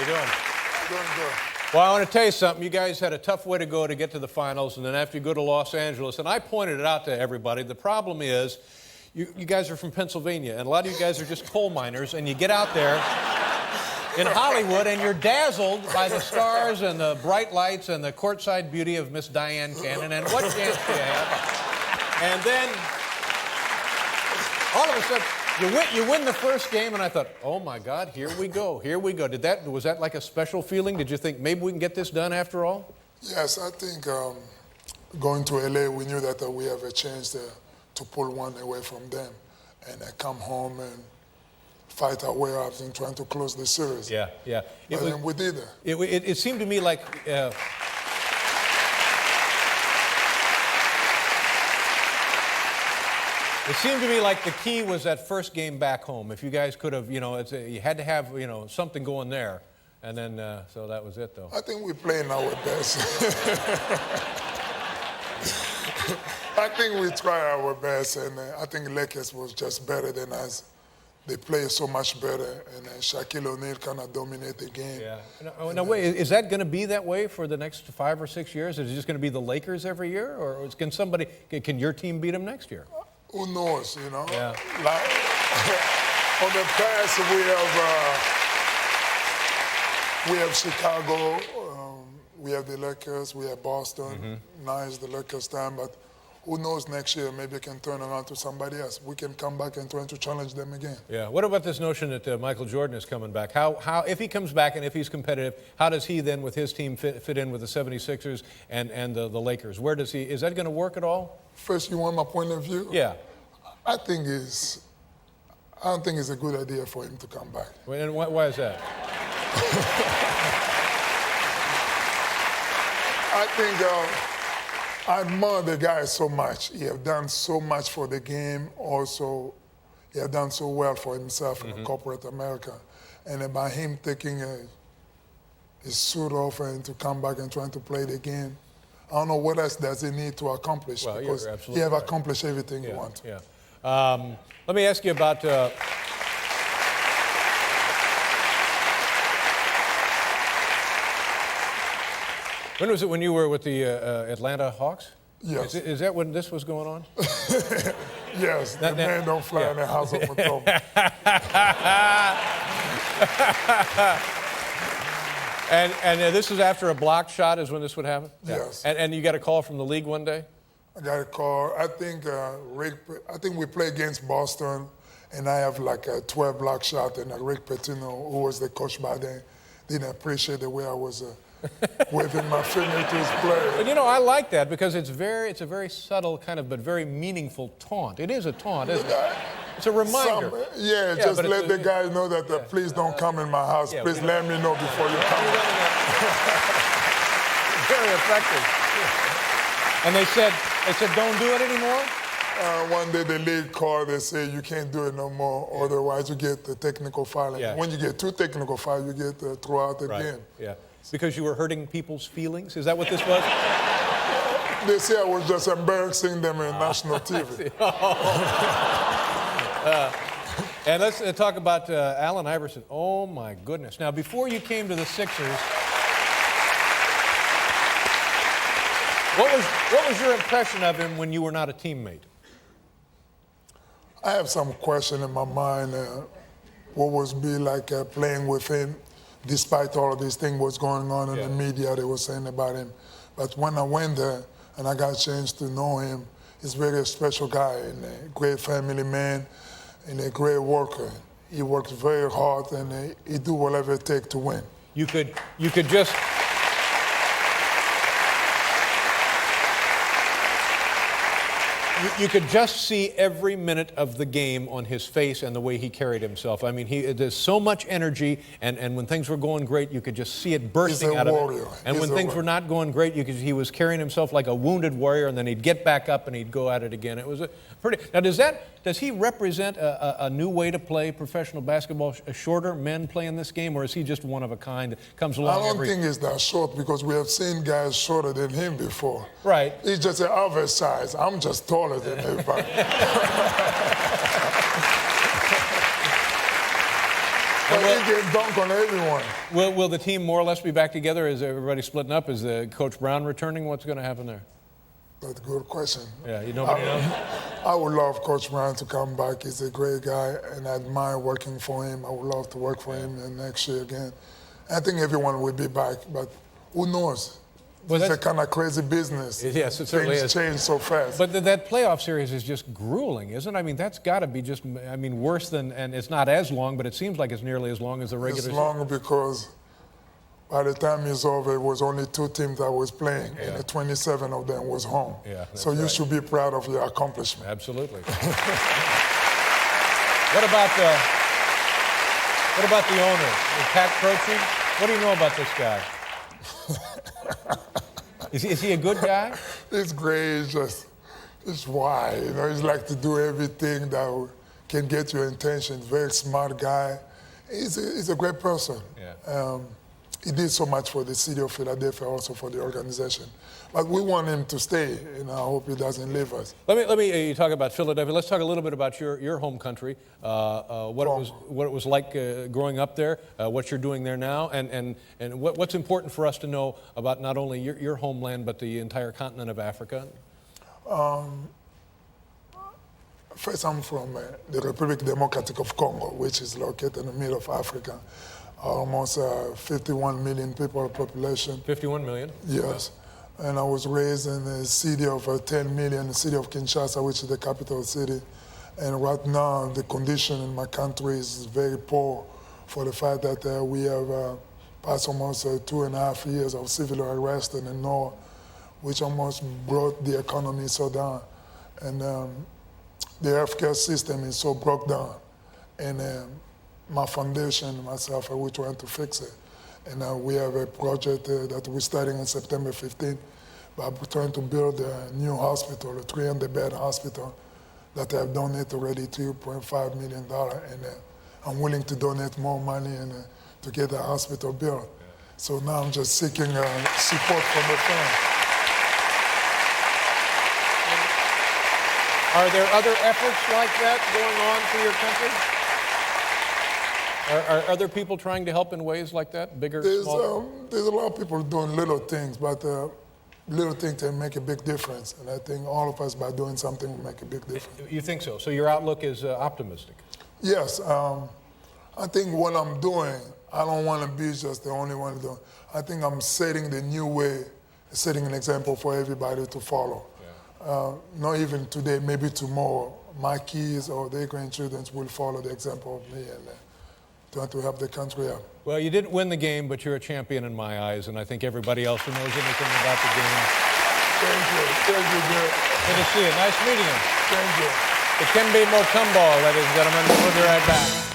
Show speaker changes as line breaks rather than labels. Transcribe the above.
you doing?
Doing good.
Well, I want to tell you something. You guys had a tough way to go to get to the finals, and then after you go to Los Angeles, and I pointed it out to everybody, the problem is you guys are from Pennsylvania, and a lot of you guys are just coal miners, and you get out there in Hollywood, and you're dazzled by the stars and the bright lights and the courtside beauty of Miss Diane Cannon, and what chance do you have? And then, all of a sudden, you win the first game, and I thought, oh my God, here we go, here we go. Was that like a special feeling? Did you think maybe we can get this done after all?
Yes, I think going to LA, we knew that we have a chance to pull one away from them and come home and fight our way out and trying to close the series.
Yeah, yeah.
And we did that.
It seemed to me like... It seemed to me like the key was that first game back home. If you guys could have, you had to have, something going there. And then, so that was it, though.
I think we're playing our best. I think we try our best, and I think Lakers was just better than us. They play so much better, and Shaquille O'Neal kind of dominate the game.
Yeah. Now, wait, is that going to be that way for the next 5 or 6 years? Is it just going to be the Lakers every year, or can your team beat them next year?
Who knows,
Yeah.
Like, on the past, we have Chicago, we have the Lakers, we have Boston.
Mm-hmm.
Now is the Lakers' time, but who knows next year, maybe it can turn around to somebody else. We can come back and try to challenge them again.
Yeah. What about this notion that Michael Jordan is coming back? How, if he comes back and if he's competitive, how does he then with his team fit in with the 76ers and the Lakers? Where does he, is that going to work at all?
First, you want my point of view?
Yeah.
I don't think it's a good idea for him to come back.
And why is that?
I think I admire the guy so much. He has done so much for the game. Also, he has done so well for himself in corporate America. And by him taking his suit off and to come back and trying to play the game, I don't know what else does he need to accomplish,
well,
because
you're absolutely
he have
right.
accomplished everything he wants.
Yeah. Let me ask you about... when was it when you were with the Atlanta Hawks?
Yes.
Is that when this was going on?
Yes, the man don't fly in the house of Mutombo.
And this was after a blocked shot is when this would happen?
Yes.
And you got a call from the league one day?
I got a call. I think we play against Boston, and I have like a 12 block shot, and Rick Pitino, who was the coach by then, didn't appreciate the way I was waving my finger to his player.
But I like that because it's a very subtle kind of, but very meaningful taunt. It is a taunt, isn't it? It's a reminder.
Just let the guys know that please don't come in my house. Please let me know before you come.
Very effective. And they said, don't do it anymore?
One day the league called, they say you can't do it no more, otherwise you get the technical foul.
Yeah.
When you get 2 technical fouls, you get throw out the game.
Yeah. Because you were hurting people's feelings? Is that what this was?
They say I was just embarrassing them in national TV.
And let's talk about Allen Iverson. Oh, my goodness. Now, before you came to the Sixers, what was your impression of him when you were not a teammate?
I have some question in my mind. What was be like playing with him, despite all of these things was going on in the media they were saying about him. But when I went there and I got a chance to know him, he's a very special guy and a great family man and a great worker. He works very hard and he do whatever it takes to win.
You could just... You could just see every minute of the game on his face and the way he carried himself. I mean, there's so much energy, and when things were going great, you could just see it bursting out of him. And when things were not going great, he was carrying himself like a wounded warrior, and then he'd get back up and he'd go at it again. It was pretty. Now, does he represent a new way to play professional basketball? Shorter men play in this game, or is he just one of a kind that comes along?
I don't think he's that short because we have seen guys shorter than him before.
Right.
He's just an average size. I'm just taller than everybody. But can dunk on everyone.
Will the team more or less be back together? Is everybody splitting up? Is Coach Brown returning? What's going to happen there?
That's a good question.
Yeah, nobody knows?
I would love Coach Brown to come back. He's a great guy, and I admire working for him. I would love to work for him next year again. I think everyone will be back, but who knows?
Well,
it's a kind of crazy business.
Yes, it certainly
Things
is.
change so fast.
But that playoff series is just grueling, isn't it? I mean, that's got to be just, worse than, and it's not as long, but it seems like it's nearly as long as the regular season.
It's long because by the time it's over, it was only 2 teams that was playing, and the 27 of them was home.
Yeah,
so you should be proud of your accomplishment.
Absolutely. What about the owner, Pat Croce? What do you know about this guy? Is he a good guy?
He's great. It's why. He's like to do everything that can get your attention. Very smart guy. He's a great person.
Yeah.
He did so much for the city of Philadelphia, also for the organization. But we want him to stay, and I hope he doesn't leave us.
Let me you talk about Philadelphia. Let's talk a little bit about your home country, what it was like growing up there, what you're doing there now, and what's important for us to know about not only your homeland but the entire continent of Africa.
First, I'm from the Republic Democratic of Congo, which is located in the middle of Africa. Almost 51 million people population. 51 million?
Yeah.
Yes. And I was raised in a city of 10 million, the city of Kinshasa, which is the capital city. And right now, the condition in my country is very poor for the fact that we have passed almost 2.5 years of civil unrest in the north, which almost brought the economy so down. And the healthcare system is so broke down. And my foundation, myself, we're trying to fix it. And we have a project that we're starting on September 15th. But we're trying to build a new hospital, a 300-bed hospital that I have donated already $2.5 million. And I'm willing to donate more money to get the hospital built. Yeah. So now I'm just seeking support from the firm.
Are there other efforts like that going on for your country? Are other people trying to help in ways like that, bigger, smaller?
There's a lot of people doing little things, but little things can make a big difference. And I think all of us, by doing something, will make a big difference.
You think so? So your outlook is optimistic?
Yes. I think what I'm doing, I don't want to be just the only one doing. I think I'm setting the new way, setting an example for everybody to follow. Yeah. Not even today, maybe tomorrow, my kids or their grandchildren will follow the example of me and trying to help the country out.
Well, you didn't win the game, but you're a champion in my eyes, and I think everybody else who knows anything about the game.
Thank you. Thank you, Jay.
Good to see you. Nice meeting you.
Thank you.
Dikembe Mutombo, ladies and gentlemen. We'll be right back.